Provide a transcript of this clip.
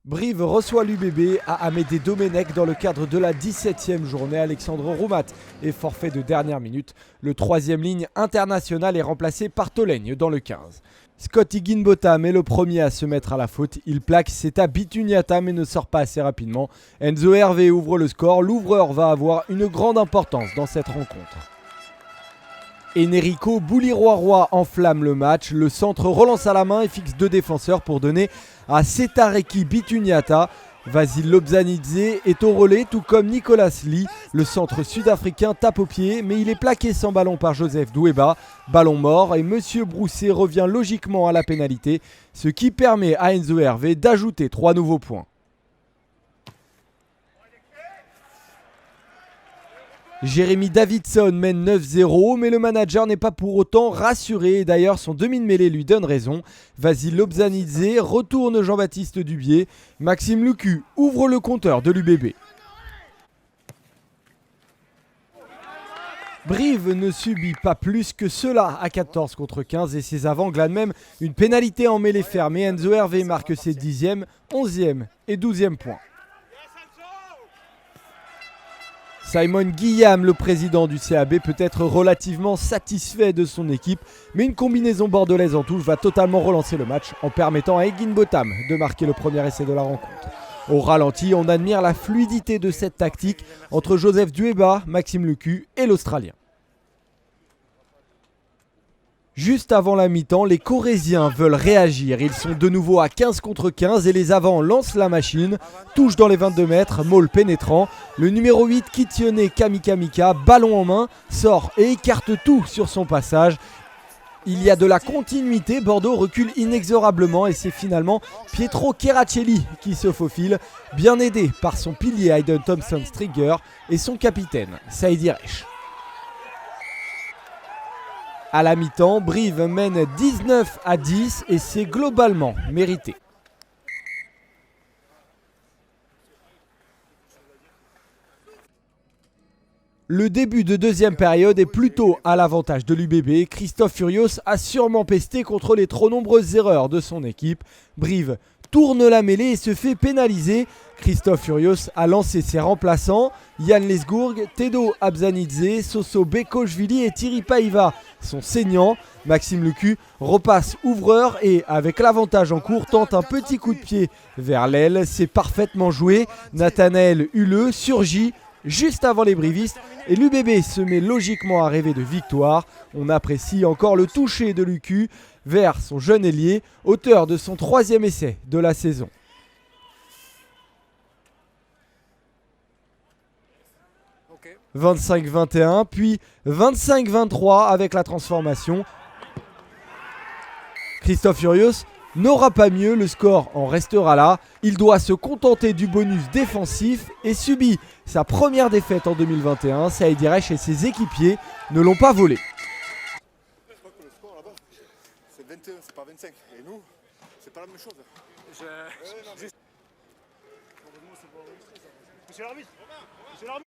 Brive reçoit l'UBB à Amédée Domenech dans le cadre de la 17e journée. Alexandre Roumat est forfait de dernière minute. Le troisième ligne international est remplacé par Tolègne dans le 15. Scott Higginbotham est le premier à se mettre à la faute. Il plaque Seta Bituniata mais ne sort pas assez rapidement. Enzo Hervé ouvre le score. L'ouvreur va avoir une grande importance dans cette rencontre. Enrico Bouliroy enflamme le match. Le centre relance à la main et fixe deux défenseurs pour donner à Setareki Bituniata. Vasil Lobzanidze est au relais, tout comme Nicolas Lee. Le centre sud-africain tape au pied, mais il est plaqué sans ballon par Joseph Doueba. Ballon mort et Monsieur Brousset revient logiquement à la pénalité, ce qui permet à Enzo Hervé d'ajouter 3 nouveaux points. Jérémy Davidson mène 9-0, mais le manager n'est pas pour autant rassuré. D'ailleurs, son demi de mêlée lui donne raison. Vasil Lobzanidze retourne Jean-Baptiste Dubié. Maxime Lucu ouvre le compteur de l'UBB. Brive ne subit pas plus que cela à 14 contre 15 et ses avants glanent même une pénalité en mêlée fermée. Enzo Hervé marque ses 10e, 11e et 12e points. Simon Guillaume, le président du CAB, peut être relativement satisfait de son équipe, mais une combinaison bordelaise en touche va totalement relancer le match en permettant à Higginbotham de marquer le premier essai de la rencontre. Au ralenti, on admire la fluidité de cette tactique entre Joseph Doueba, Maxime Lucu et l'Australien. Juste avant la mi-temps, les Corésiens veulent réagir. Ils sont de nouveau à 15 contre 15 et les avants lancent la machine. Touche dans les 22 mètres, Maul pénétrant. Le numéro 8, Kitione Kamikamika, ballon en main, sort et écarte tout sur son passage. Il y a de la continuité, Bordeaux recule inexorablement et c'est finalement Pietro Keracelli qui se faufile, bien aidé par son pilier Hayden Thompson-Strigger et son capitaine Saïd Reich. À la mi-temps, Brive mène 19-10 et c'est globalement mérité. Le début de deuxième période est plutôt à l'avantage de l'UBB. Christophe Furios a sûrement pesté contre les trop nombreuses erreurs de son équipe. Brive tourne la mêlée et se fait pénaliser. Christophe Furios a lancé ses remplaçants. Yann Lesgourg, Tedo Abzanidze, Soso Bekochvili et Thierry Paiva sont saignants. Maxime Lucu repasse ouvreur et avec l'avantage en cours tente un petit coup de pied vers l'aile. C'est parfaitement joué. Nathanaël Huleux surgit juste avant les brivistes et l'UBB se met logiquement à rêver de victoire. On apprécie encore le toucher de Lucu vers son jeune ailier, auteur de son 3e essai de la saison. Okay. 25-21, puis 25-23 avec la transformation. Christophe Furios n'aura pas mieux, le score en restera là. Il doit se contenter du bonus défensif et subit sa première défaite en 2021. Saïd Reich et ses équipiers ne l'ont pas volé. Je crois que le score là-bas, c'est 21, c'est pas 25. Et nous, c'est pas la même chose. Monsieur l'arbitre,